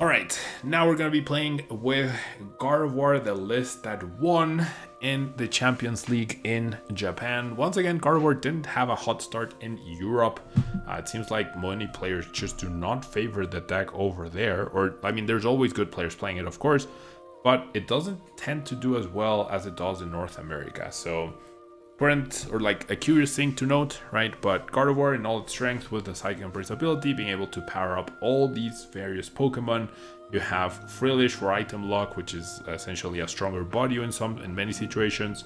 Alright, now we're going to be playing with Gardevoir, the list that won in the Champions League in Japan. Once again, Gardevoir didn't have a hot start in Europe. It seems like many players just do not favor the deck over there. Or, I mean, there's always good players playing it, of course, but it doesn't tend to do as well as it does in North America. So, a curious thing to note, right? But Gardevoir in all its strength with the Psychic Energy ability, being able to power up all these various Pokemon. You have Frillish for item lock, which is essentially a stronger body in many situations.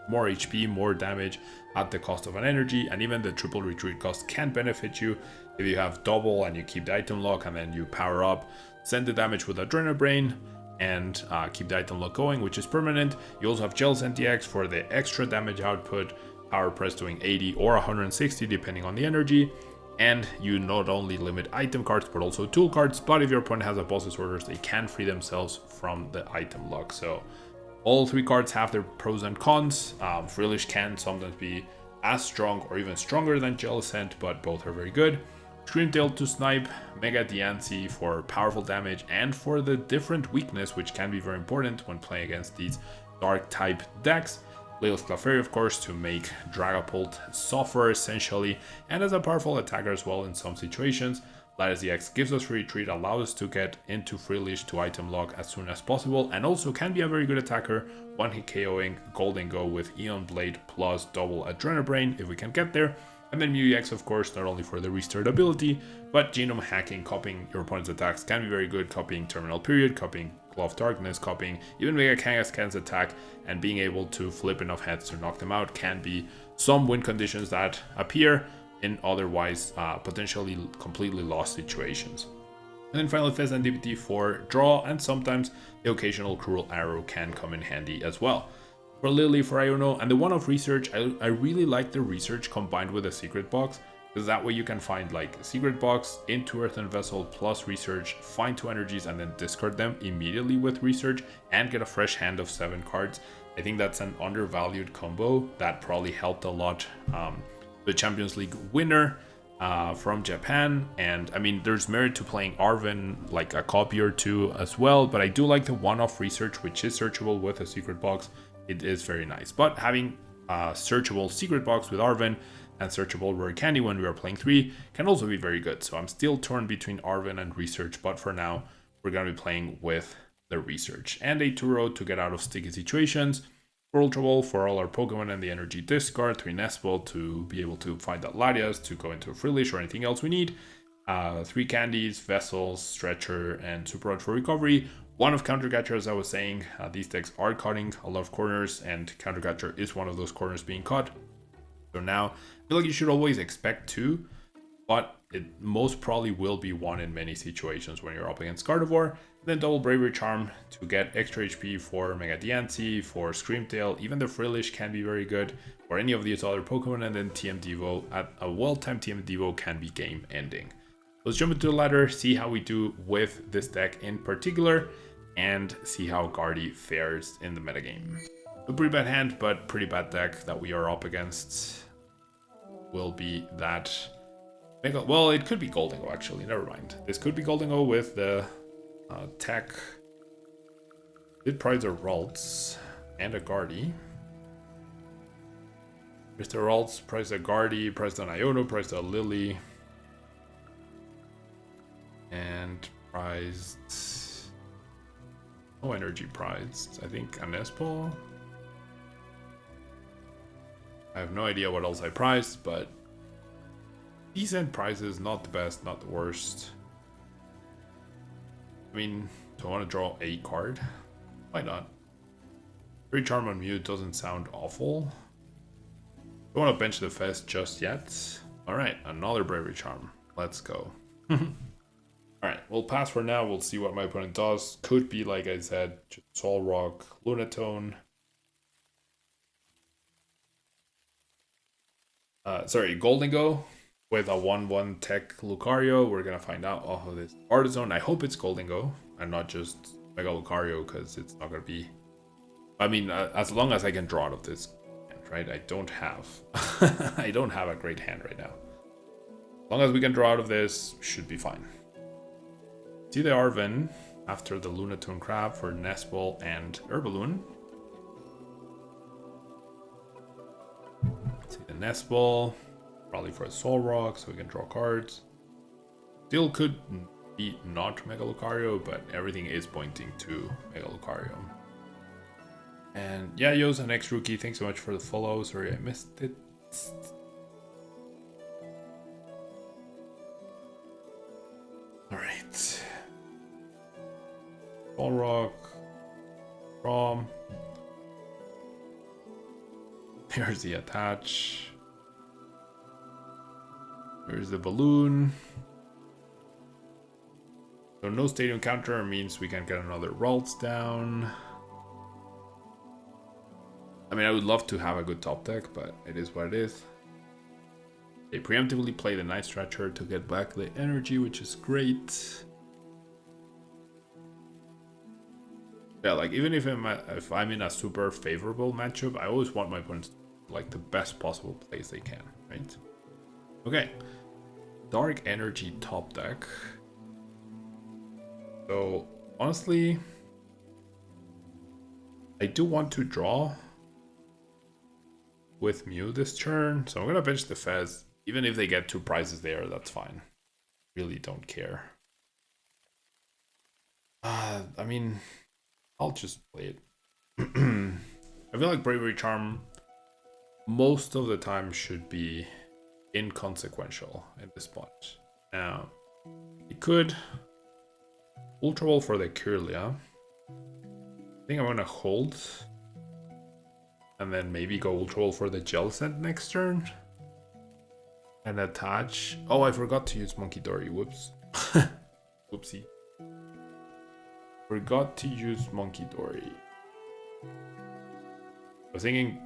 More HP, more damage at the cost of an energy, and even the triple retreat cost can benefit you if you have double and you keep the item lock and then you power up, send the damage with Adrenabrain, and keep the item lock going, which is permanent. You also have Jellicent DX for the extra damage output, power press doing 80 or 160 depending on the energy. And you not only limit item cards but also tool cards, but if your opponent has a boss's orders, they can free themselves from the item lock. So all three cards have their pros and cons. Frillish can sometimes be as strong or even stronger than Jellicent, but both are very good. Screamtail to snipe, Mega Diancie for powerful damage and for the different weakness, which can be very important when playing against these dark type decks. Lillie's Clefairy, of course, to make Dragapult suffer essentially, and as a powerful attacker as well in some situations. Latias DX gives us free retreat, allows us to get into Frillish to item lock as soon as possible, and also can be a very good attacker, one-hit KOing Gholdengo with Eon Blade plus double Adrenabrain if we can get there. And then Mew EX, of course, not only for the restart ability, but genome hacking, copying your opponent's attacks can be very good, copying Terminal Period, copying Glove Darkness, copying even Mega Kangaskhan's attack, and being able to flip enough heads to knock them out can be some win conditions that appear in otherwise potentially completely lost situations. And then finally, Fezandipiti for draw, and sometimes the occasional Cruel Arrow can come in handy as well. For Lillie, for Iono, and the one-off research, I really like the research combined with a Secret Box, because that way you can find like Secret Box into Earthen Vessel plus research, find 2 energies, and then discard them immediately with research and get a fresh hand of 7 cards. I think that's an undervalued combo that probably helped a lot the Champions League winner from Japan. And I mean, there's merit to playing Arven, like a copy or two as well, but I do like the one-off research, which is searchable with a Secret Box. It is very nice, but having a searchable Secret Box with Arven and searchable Rare Candy when we are playing 3 can also be very good. So I'm still torn between Arven and research, but for now we're going to be playing with the research and a Turo to get out of sticky situations. For Ultra Ball for all our Pokemon and the energy discard, 3 Nest Ball to be able to find that Latias to go into a Frillish or anything else we need. 3 candies, vessels, stretcher, and super rod for recovery. One of Countercatcher, as I was saying, these decks are cutting a lot of corners, and Countercatcher is one of those corners being cut. So now, I feel like you should always expect 2, but it most probably will be 1 in many situations when you're up against Gardevoir. Then double Bravery Charm to get extra HP for Mega Diancie, for Screamtail, even the Frillish can be very good, or any of these other Pokemon, and then TM Devo. At a well-timed TM Devo can be game ending. Let's jump into the ladder, see how we do with this deck in particular, and see how Gardy fares in the metagame. A pretty bad hand, but pretty bad deck that we are up against will be that Mega. Well, it could be Gholdengo actually, never mind. This could be Gholdengo with the tech. Did prize a Ralts and a Gardy. Mr. Ralts priced a Gardy, priced an Iono, priced a Lillie, and prized. No energy prized. I think a Nest Ball. I have no idea what else I prized, but decent prizes, not the best, not the worst. I mean, do I want to draw a card? Why not? Bravery Charm on Mew doesn't sound awful. Don't want to bench the Fez just yet. Alright, another Bravery Charm. Let's go. Alright, we'll pass for now. We'll see what my opponent does. Could be, like I said, Solrock, Lunatone. Gholdengo with a 1/1 tech Lucario. We're going to find out. Oh, this Artazon. I hope it's Gholdengo and not just Mega Lucario, because it's not going to be... I mean, as long as I can draw out of this hand, right? I don't have... I don't have a great hand right now. As long as we can draw out of this, should be fine. See the Arven after the Lunatone Crab for Nest Ball and Herballoon. See the Nest Ball, probably for a Soul Rock, so we can draw cards. Still could be not Mega Lucario, but everything is pointing to Mega Lucario. And yeah, Yo's an ex-rookie, thanks so much for the follow. Sorry I missed it. Alright. Soul Rock. Rom. Here's the attach. Here's the balloon. So no stadium counter means we can get another Ralts down. I mean, I would love to have a good top deck, but it is what it is. They preemptively play the Night Stretcher to get back the energy, which is great. Yeah, like even if I'm in a super favorable matchup, I always want my opponents to like the best possible plays they can, right? Okay. Dark Energy top deck. So honestly, I do want to draw with Mew this turn, so I'm gonna bench the Fez. Even if they get 2 prizes there, that's fine. Really don't care. I mean, I'll just play it. I feel like Bravery Charm most of the time should be inconsequential in this spot. Now, it could Ultra Ball for the Kirlia. I think I'm gonna hold. And then maybe go Ultra Ball for the Jellicent next turn. And attach. Oh, I forgot to use Munkidori. Whoops. Whoopsie. Forgot to use Munkidori. I was thinking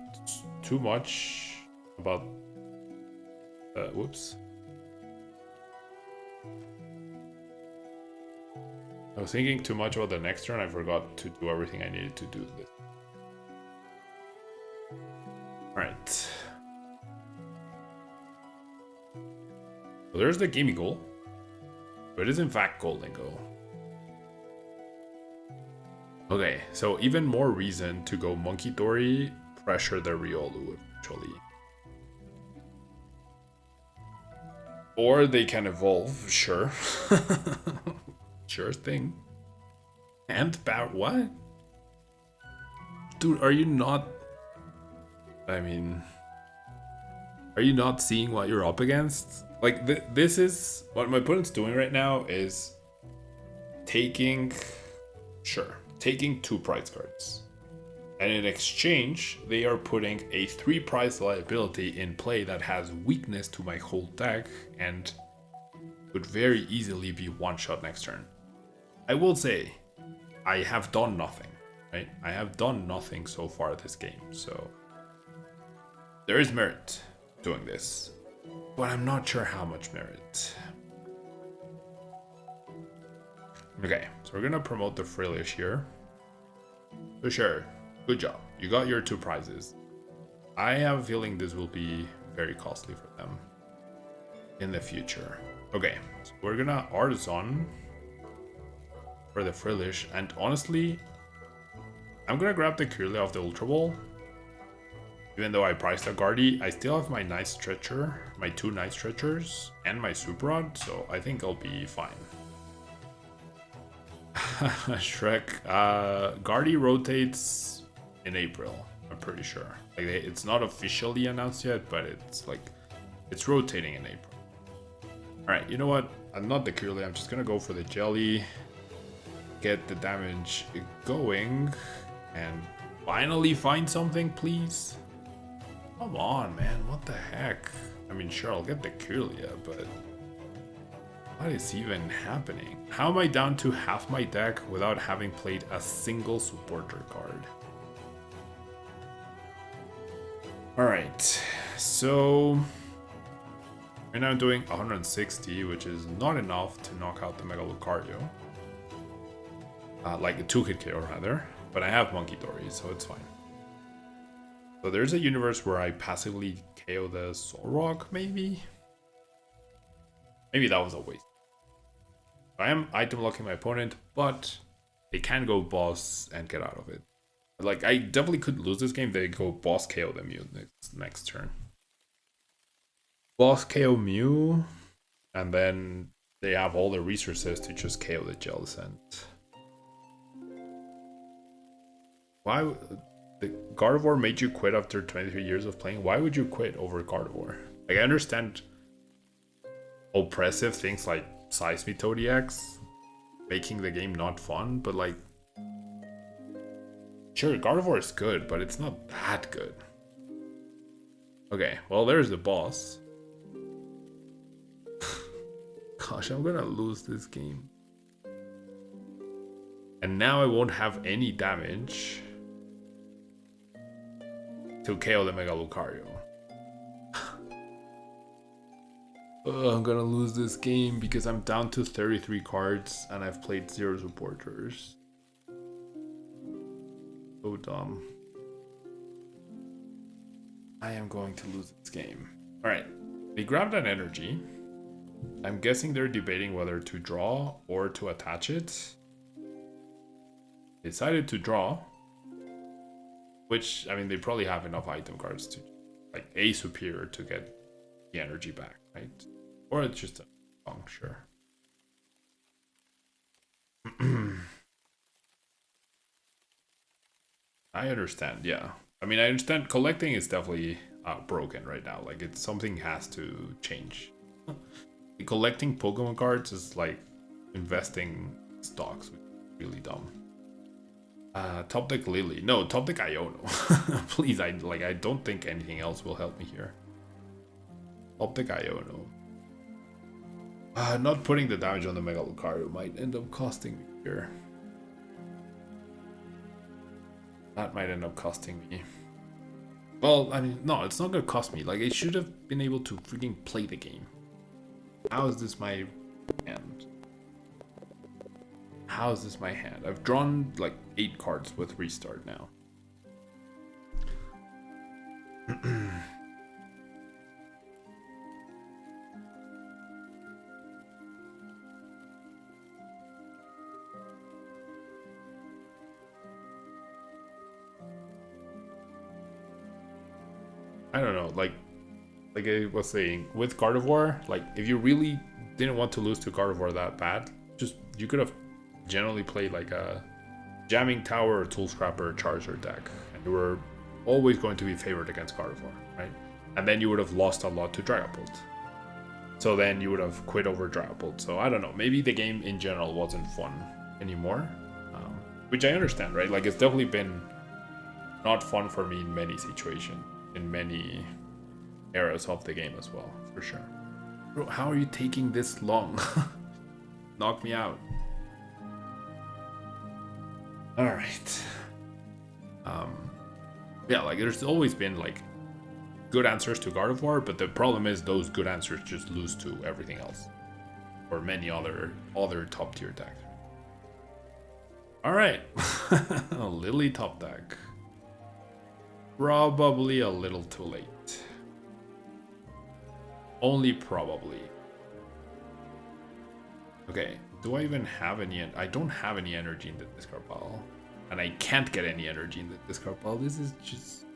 too much about. Whoops. I was thinking too much about the next turn. I forgot to do everything I needed to do this. Alright. So there's the Gimme Goal. But it is in fact Golden Goal. Okay, so even more reason to go Munkidori, pressure the Riolu eventually. Or they can evolve, sure. Sure thing. And what? Dude, are you not... I mean... Are you not seeing what you're up against? Like, this is... What my opponent's doing right now is... Taking... Sure. Taking 2 prize cards. And in exchange, they are putting a 3 prize liability in play that has weakness to my whole deck and could very easily be one-shot next turn. I will say, I have done nothing, right? I have done nothing so far this game, so there is merit doing this, but I'm not sure how much merit. Okay, so we're gonna promote the Frillish here. So sure, good job. You got your 2 prizes. I have a feeling this will be very costly for them in the future. Okay, so we're gonna Artazon for the Frillish, and honestly, I'm gonna grab the Kirlia of the Ultra Ball. Even though I priced a Guardy, I still have my Night Stretcher, my 2 Night Stretchers, and my Super Rod, so I think I'll be fine. Shrek, Guardy rotates in April, I'm pretty sure. Like it's not officially announced yet, but it's like, it's rotating in April. Alright, you know what? I'm not the Kirlia, I'm just gonna go for the Jelly. Get the damage going and finally find something, please. Come on, man, what the heck? I mean, sure, I'll get the Kirlia, but what is even happening? How am I down to half my deck without having played a single supporter card? Alright, so right now I'm doing 160, which is not enough to knock out the Mega Lucario. Like a 2-hit KO rather, but I have Munkidori, so it's fine. So there's a universe where I passively KO the Soul Rock, maybe? Maybe that was a waste. I am item locking my opponent, but they can go boss and get out of it. Like, I definitely could lose this game. They go boss KO the Mew next turn. Boss KO Mew, and then they have all the resources to just KO the Jellicent. Why the Gardevoir made you quit after 23 years of playing? Why would you quit over Gardevoir? Like, I understand oppressive things like Seismitoad EX making the game not fun, but like, sure, Gardevoir is good, but it's not that good. Okay, well, there's the boss. Gosh, I'm gonna lose this game. And now I won't have any damage to KO the Mega Lucario. I'm gonna lose this game because I'm down to 33 cards and I've played 0 supporters. So dumb. I am going to lose this game. Alright, they grabbed an energy. I'm guessing they're debating whether to draw or to attach it. They decided to draw. Which, I mean, they probably have enough item cards to, like, a superior to get the energy back, right? Or it's just a song, sure. I understand, yeah. I mean, I understand collecting is definitely broken right now. Like, it's something has to change. Collecting Pokemon cards is like investing stocks, which is really dumb. Top deck Lillie. No, top deck Iono. Please, I don't think anything else will help me here. Top deck Iono. Not putting the damage on the Mega Lucario might end up costing me here. That might end up costing me. Well, I mean, no, it's not gonna cost me. Like, I should have been able to freaking play the game. How is this my hand? How is this my hand? I've drawn like 8 cards with restart now. I don't know, like I was saying, with Gardevoir, like, if you really didn't want to lose to Gardevoir that bad, just, you could have generally played like a Jamming Tower or Tool Scrapper Charizard deck, and you were always going to be favored against Gardevoir, right? And then you would have lost a lot to Dragapult. So then you would have quit over Dragapult. So I don't know, maybe the game in general wasn't fun anymore, which I understand, right? Like, it's definitely been not fun for me in many situations, in many eras of the game as well, for sure. Bro, how are you taking this long? Knock me out. Alright. Yeah, like, there's always been like good answers to Gardevoir, but the problem is those good answers just lose to everything else. Or many other top tier decks. Alright. A Lillie top deck. Probably a little too late. Only probably. Okay, do I even have any? I don't have any energy in the discard pile. And I can't get any energy in the discard pile. This is just...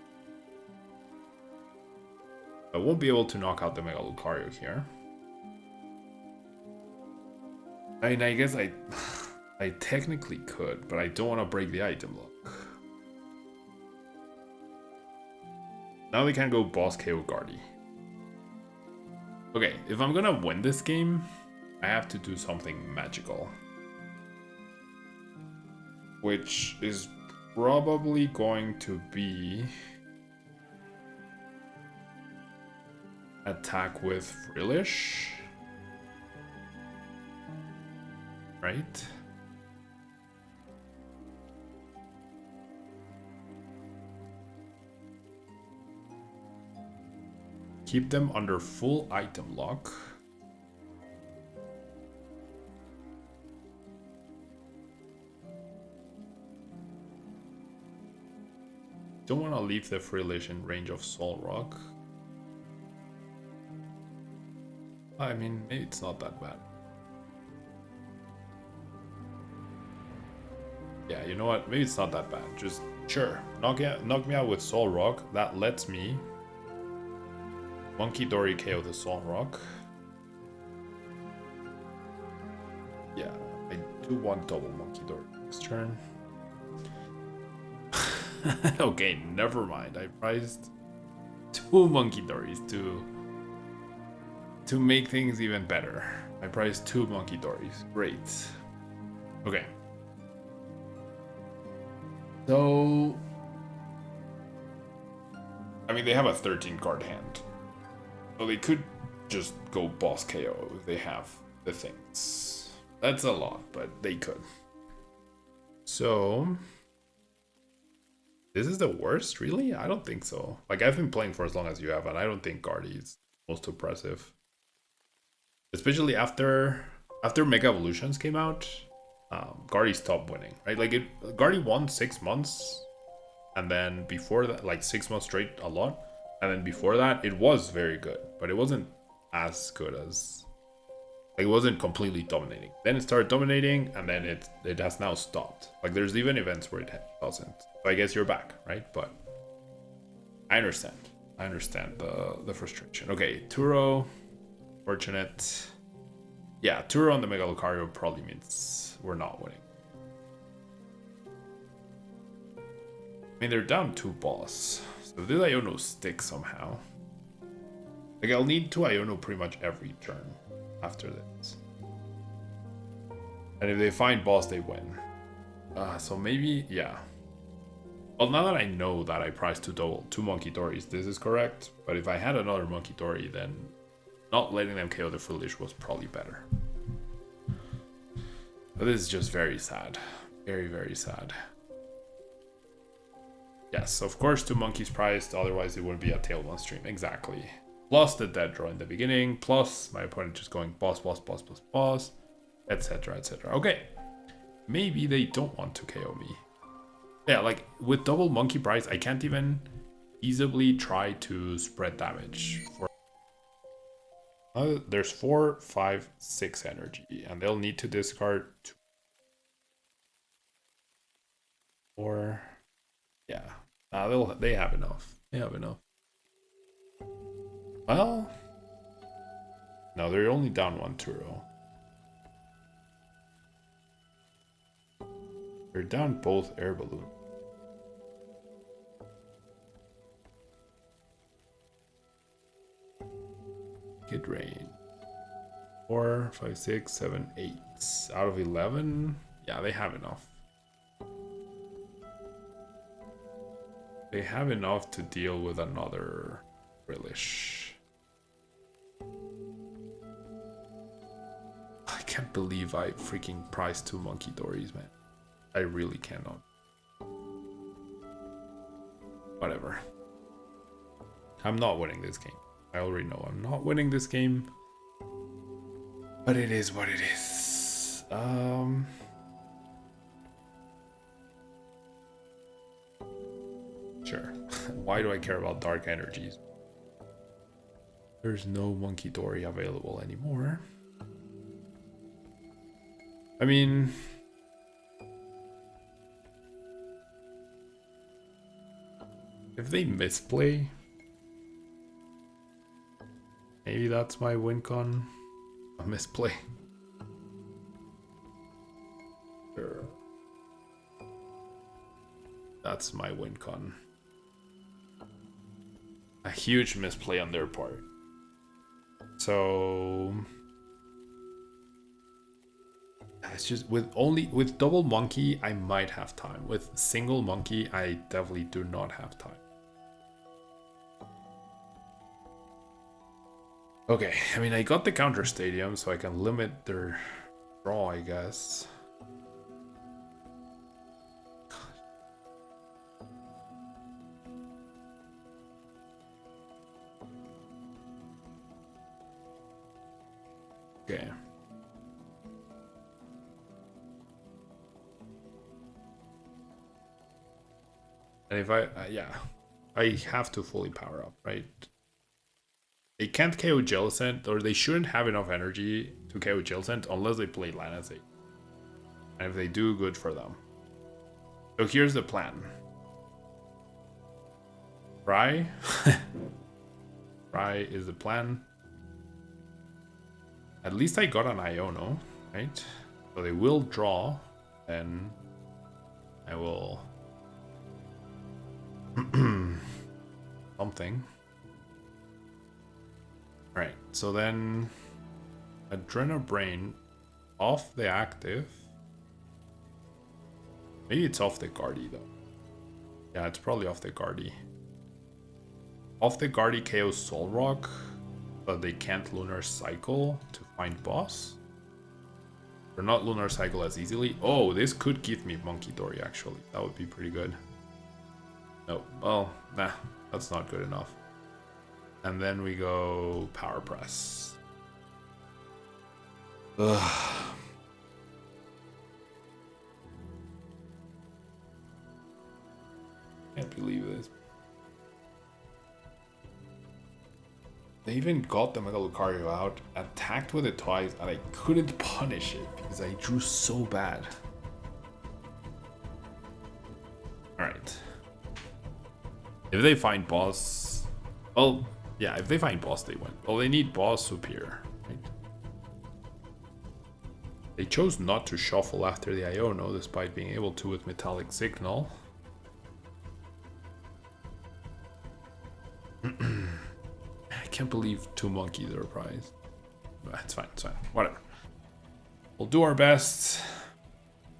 I won't be able to knock out the Mega Lucario here. I mean, I guess I technically could, but I don't want to break the item lock. Now we can go boss KO Guardy. Okay, if I'm gonna win this game, I have to do something magical. Which is probably going to be attack with Frillish. Right? Keep them under full item lock. Don't want to leave the Frillish in range of Soul Rock. I mean, maybe it's not that bad. Yeah, you know what? Maybe it's not that bad. Just, sure, knock me out with Soul Rock. That lets me Munkidori KO the Soul Rock. Yeah, I do want double Munkidori next turn. Okay, never mind. I priced 2 Munkidoris to make things even better. I priced 2 Munkidoris. Great. Okay. So, I mean, they have a 13 card hand. So they could just go boss KO if they have the things. That's a lot, but they could. So, this is the worst, really? I don't think so. Like, I've been playing for as long as you have, and I don't think Guardy is most impressive. Especially after Mega Evolutions came out, Guardy stopped winning, right? Like, Guardy won 6 months, and then before that, like 6 months straight, a lot. And then before that, it was very good, but it wasn't as good as... Like, it wasn't completely dominating. Then it started dominating, and then it has now stopped. Like, there's even events where it doesn't. So I guess you're back, right? But I understand. I understand the frustration. Okay, Turo. Fortunate. Yeah, Turo on the Mega Lucario probably means we're not winning. I mean, they're down 2 boss. So this Iono sticks somehow. Like, I'll need 2 Iono pretty much every turn after this. And if they find boss, they win. So maybe, yeah. Well, now that I know that I priced 2 Munkidoris, this is correct. But if I had another Munkidori, then not letting them KO the Frillish was probably better. But this is just very sad. Very, very sad. Yes, of course 2 monkeys priced, otherwise it would be a tablemon stream. Exactly. Plus the dead draw in the beginning, plus my opponent just going boss, boss, boss, boss, boss, etc, etc. Okay. Maybe they don't want to KO me. Yeah, like with double monkey price, I can't even easily try to spread damage. There's 4, 5, 6 energy, and they'll need to discard 2. Or, yeah, they have enough. They have enough. Well, no, they're only down 1 Turo. They're down both air balloon. Good rain. 4, 5, 6, 7, 8 out of 11. Yeah, they have enough. They have enough to deal with another Frillish. I can't believe I freaking priced 2 Munkidoris, man. I really cannot. Whatever. I'm not winning this game. I already know I'm not winning this game. But it is what it is. Sure. Why do I care about dark energies? There's no Munkidori available anymore. I mean, if they misplay, maybe that's my win con. A misplay. Sure. That's my win con. A huge misplay on their part. So it's just with double monkey I might have time. With single monkey I definitely do not have time. Okay, I mean I got the counter stadium so I can limit their draw, I guess. Okay. And if I have to fully power up, right? They can't KO Jellicent, or they shouldn't have enough energy to KO Jellicent unless they play Latias. And if they do, good for them. So here's the plan. Fry. Fry is the plan. At least I got an Iono, right? So they will draw, then I will something. Alright, so then Adrenabrain off the active. Maybe it's off the Guardy though. Yeah, it's probably off the Guardy. Off the Guardy KO Solrock, but they can't Lunar Cycle to find boss. Or not Lunar Cycle as easily. Oh, this could give me Munkidori actually. That would be pretty good. No, well, nah, that's not good enough. And then we go Power Press. Ugh. Can't believe this. They even got the Mega Lucario out, attacked with it twice, and I couldn't punish it because I drew so bad. Alright. If they find boss... Well, yeah, if they find boss, they win. Well, they need boss superior, right? They chose not to shuffle after the Iono, despite being able to with Metallic Signal. I can't believe 2 monkeys are a prize. But it's fine, whatever. We'll do our best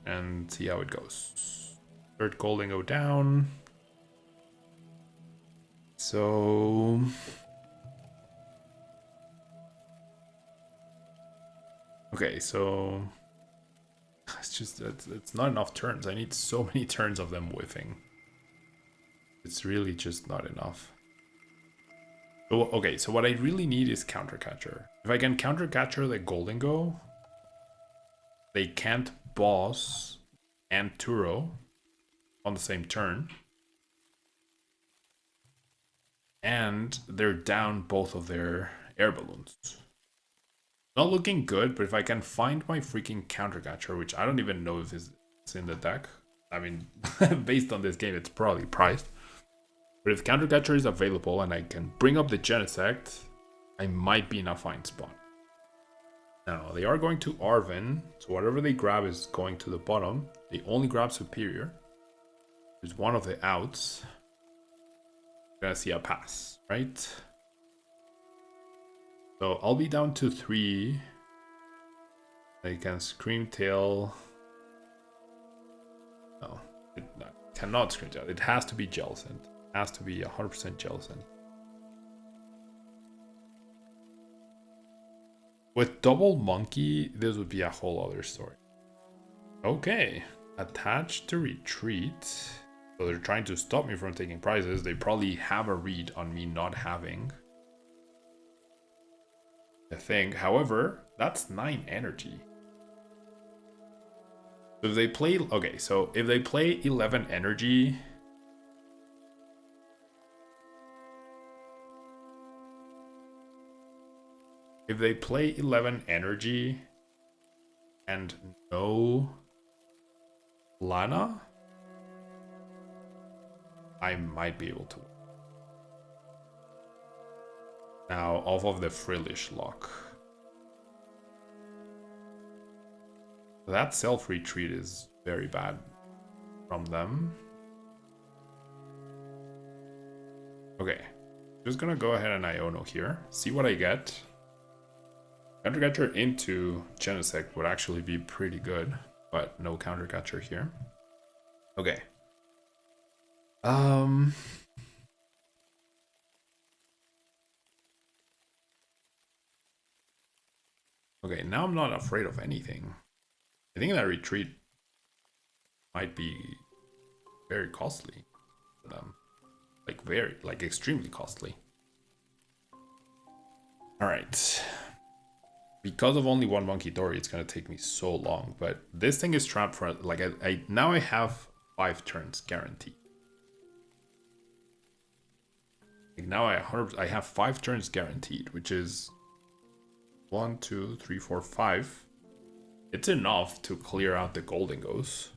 and see how it goes. Third Golding go down. So okay, so it's just it's not enough turns. I need so many turns of them whiffing. It's really just not enough. So, okay, so what I really need is Counter Catcher. If I can Counter Catcher the Golden Go, they can't boss and Turo on the same turn. And they're down both of their air balloons. Not looking good, but if I can find my freaking Counter Catcher, which I don't even know if it's in the deck. I mean, based on this game, it's probably priced. But if Counter Catcher is available and I can bring up the Genesect, I might be in a fine spot. Now, they are going to Arven, so whatever they grab is going to the bottom. They only grab Superior. There's one of the outs. Gonna see a pass, right? So I'll be down to 3. I can Scream Tail. No, it cannot Scream Tail. It has to be Jellicent. Has to be 100% Jellicent. With double monkey, this would be a whole other story. Okay, attach to retreat. So they're trying to stop me from taking prizes. They probably have a read on me not having the thing. However, that's 9 energy. So if they play, okay, so if they play 11 energy. If they play 11 energy and no Lana, I might be able to win. Now, off of the Frillish lock. That self-retreat is very bad from them. Okay, just gonna go ahead and Iono here, see what I get. Counter Catcher into Genesect would actually be pretty good, but no Counter Catcher here. Okay. Okay, now I'm not afraid of anything. I think that retreat might be very costly for them. Like extremely costly. Alright. Because of only one Munkidori, it's gonna take me so long. But this thing is trapped for like now I have 5 turns guaranteed. Like now I have 5 turns guaranteed, which is 1, 2, 3, 4, 5. It's enough to clear out the Golden Goes.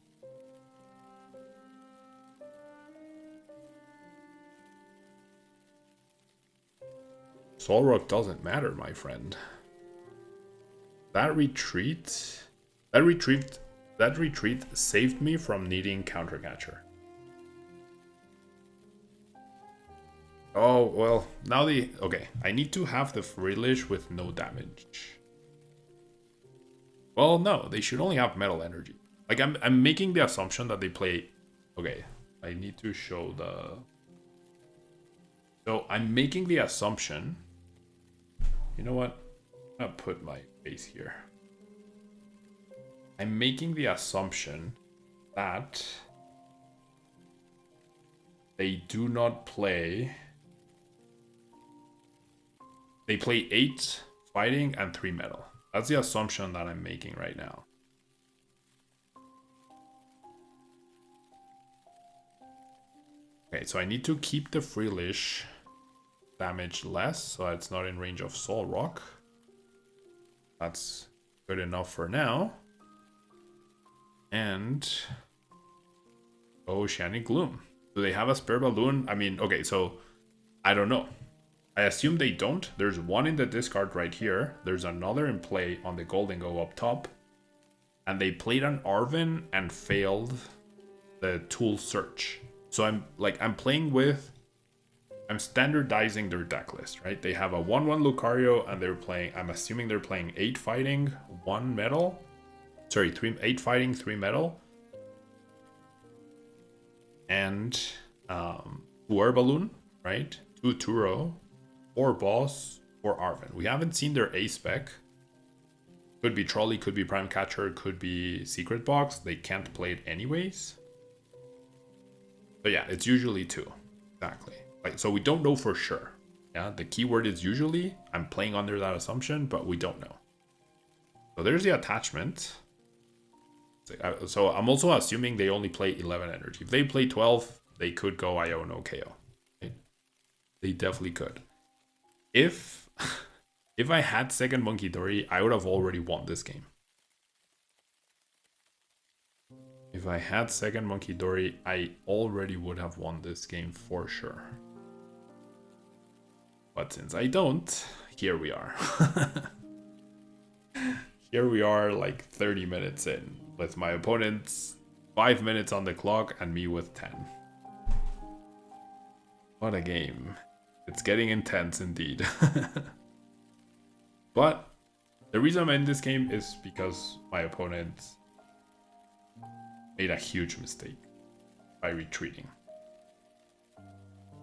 Solrock doesn't matter, my friend. That retreat saved me from needing Counter Catcher. Oh, well, now okay, I need to have the Frillish with no damage. Well, no, they should only have Metal Energy. Like, I'm making the assumption that they play... Okay, I need to show the... So, I'm making the assumption... You know what? I'm gonna put my face here. I'm making the assumption that they do not play... They play 8 fighting and 3 metal. That's the assumption that I'm making right now. Okay, so I need to keep the Frillish damage less, so it's not in range of Solrock. That's good enough for now. And Oceanic Gloom. Do they have a spare balloon? I mean, okay, so I don't know. I assume they don't. There's one in the discard right here. There's another in play on the Golden Go up top. And they played an Arven and failed the tool search. So I'm playing with... I'm standardizing their deck list, right? They have a 1/1 Lucario and they're playing... I'm assuming they're playing 8 fighting, 1 metal. Sorry, 8 fighting, 3 metal. And War Balloon, right? 2 Turo. 4 Boss, 4 Arven. We haven't seen their A spec. Could be Trolley, could be Prime Catcher, could be Secret Box. They can't play it anyways. So yeah, it's usually 2. Exactly. Like, so we don't know for sure. Yeah, the keyword is usually. I'm playing under that assumption, but we don't know. So there's the attachment. So I'm also assuming they only play 11 energy. If they play 12, they could go Iono KO. Right? They definitely could. If I had second Munkidori, I would have already won this game. If I had second Munkidori, I already would have won this game for sure. But since I don't, here we are. Here we are like 30 minutes in, with my opponents 5 minutes on the clock and me with 10. What a game. It's getting intense indeed. But the reason I'm in this game is because my opponent made a huge mistake by retreating.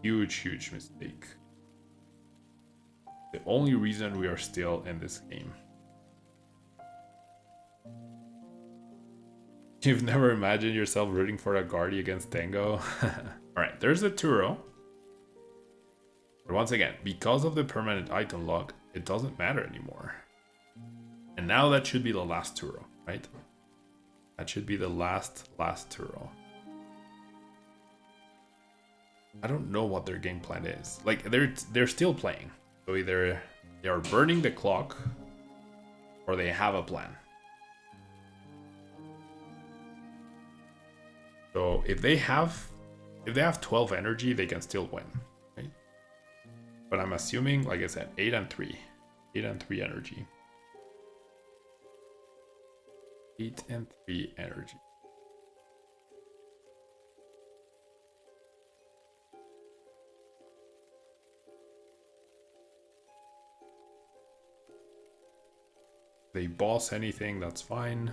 Huge mistake. The only reason we are still in this game. You've never imagined yourself rooting for a Guardy against Tango? Alright, there's a Turo. But once again, because of the permanent item lock, it doesn't matter anymore. And now that should be the last Turo, right? That should be the last Turo. I don't know what their game plan is. Like, they're still playing. So either they are burning the clock or they have a plan. So if they have 12 energy, they can still win, right? But I'm assuming, like I said, 8 and 3 energy. 8 and 3 energy. They boss anything, that's fine.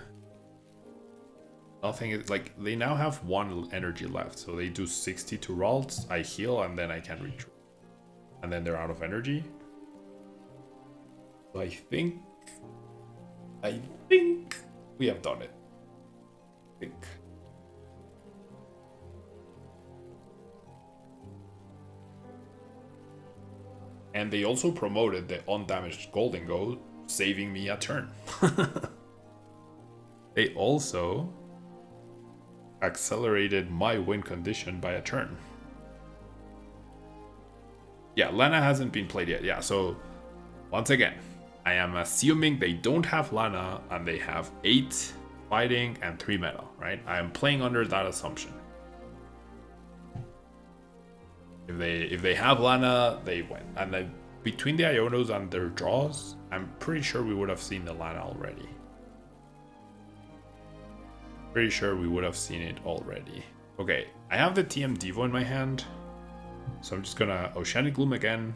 Nothing is like, they now have 1 energy left, so they do 60 to Ralts, I heal, and then I can retreat. And then they're out of energy. So I think we have done it. I think. And they also promoted the undamaged Golden Go, saving me a turn. They also accelerated my win condition by a turn. Yeah, Lana hasn't been played yet. Yeah, so once again, I am assuming they don't have Lana and they have 8 fighting and 3 metal, right? I am playing under that assumption. If they have Lana, they win. And between the Ionos and their draws, I'm pretty sure we would have seen the Lana already. Pretty sure we would have seen it already. Okay, I have the TM Devo in my hand, so I'm just gonna Oceanic Gloom again.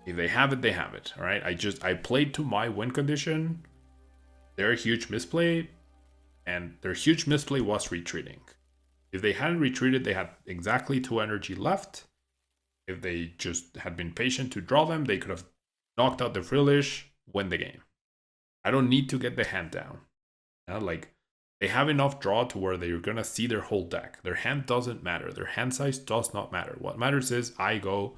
If they have it, they have it. All right, I played to my win condition. Their huge misplay, and their huge misplay was retreating. If they hadn't retreated, they had exactly 2 energy left. If they just had been patient to draw them, they could have knocked out the Frillish, win the game. I don't need to get the hand down. Like, they have enough draw to where they're gonna see their whole deck. Their hand doesn't matter. Their hand size does not matter. What matters is I go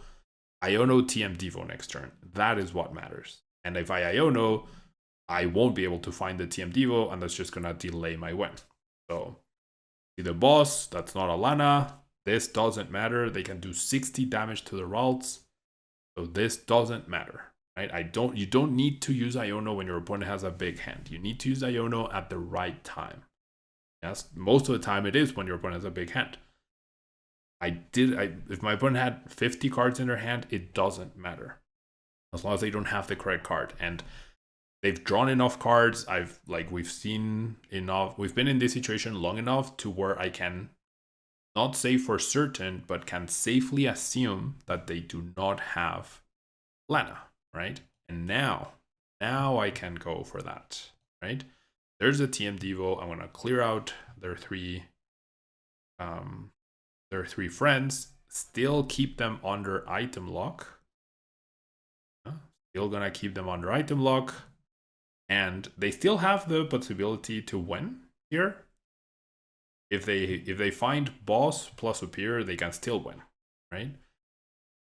Iono TM Devo next turn. That is what matters. And if I Iono, I won't be able to find the TM Devo, and that's just gonna delay my win. So, see the boss, that's not a Lana. This doesn't matter. They can do 60 damage to the Ralts. So this doesn't matter. Right? You don't need to use Iono when your opponent has a big hand. You need to use Iono at the right time. Yes, most of the time it is when your opponent has a big hand. If my opponent had 50 cards in their hand, it doesn't matter. As long as they don't have the correct card. And they've drawn enough cards. We've seen enough. We've been in this situation long enough to where I can not say for certain, but can safely assume that they do not have Lana, right? And now I can go for that, right? There's a TM Devo. I'm gonna clear out their three friends. Still keep them under item lock. Still gonna keep them under item lock, and they still have the possibility to win here. If they find boss plus superior, they can still win, right?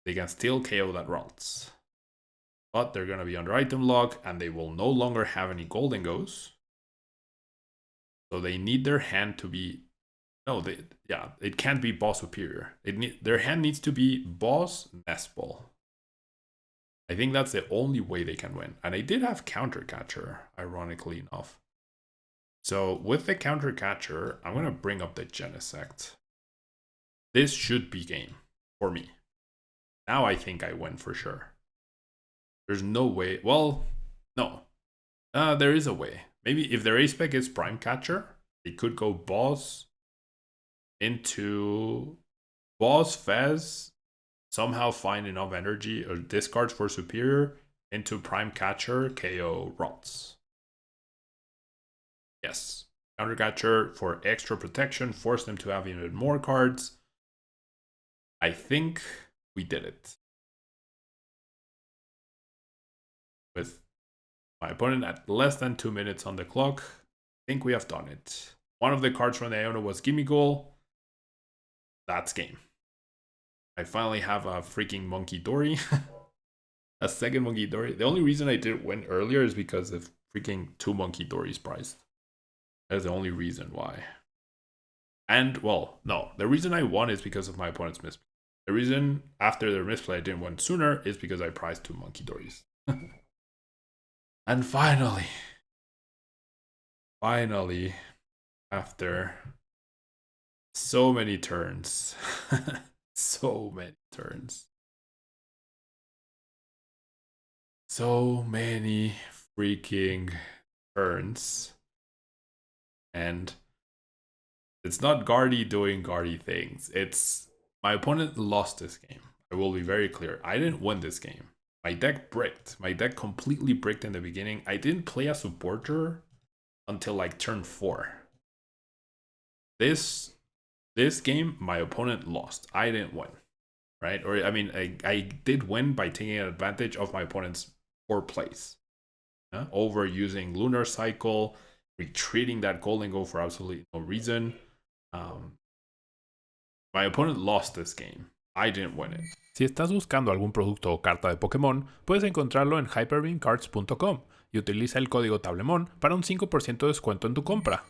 They can still KO that Ralts. But they're gonna be under item lock, and they will no longer have any golden goes. So they need their hand to be it can't be boss superior. Their hand needs to be boss Nest Ball. I think that's the only way they can win. And I did have counter catcher, ironically enough. So with the counter catcher, I'm gonna bring up the Jellicent. This should be game for me. Now I think I win for sure. There's no way. Well, no. There is a way. Maybe if their ace spec is prime catcher, they could go boss into boss Fez, somehow find enough energy or discards for superior into prime catcher, KO Ralts. Yes. Counter catcher for extra protection, force them to have even more cards. I think we did it. With my opponent at less than 2 minutes on the clock, I think we have done it. One of the cards from the Iono was Gimme Goal. That's game. I finally have a freaking Munkidori. A second Munkidori. The only reason I didn't win earlier is because of freaking 2 Munkidoris priced. That's the only reason why. And, well, no. The reason I won is because of my opponent's misplay. The reason after their misplay I didn't win sooner is because I priced 2 Munkidoris. And finally, after so many turns, so many freaking turns, and it's not Gardy doing Gardy things. It's my opponent lost this game. I will be very clear. I didn't win this game. My deck bricked. My deck completely bricked in the beginning. I didn't play a supporter until like turn 4. This game, my opponent lost. I didn't win, right? Or I mean, I did win by taking advantage of my opponent's poor plays. Over using Lunar Cycle, retreating that golden goal for absolutely no reason. My opponent lost this game. I didn't win it. Si estás buscando algún producto o carta de Pokémon, puedes encontrarlo en hyperbeamcards.com y utiliza el código tablemon para un 5% de descuento en tu compra.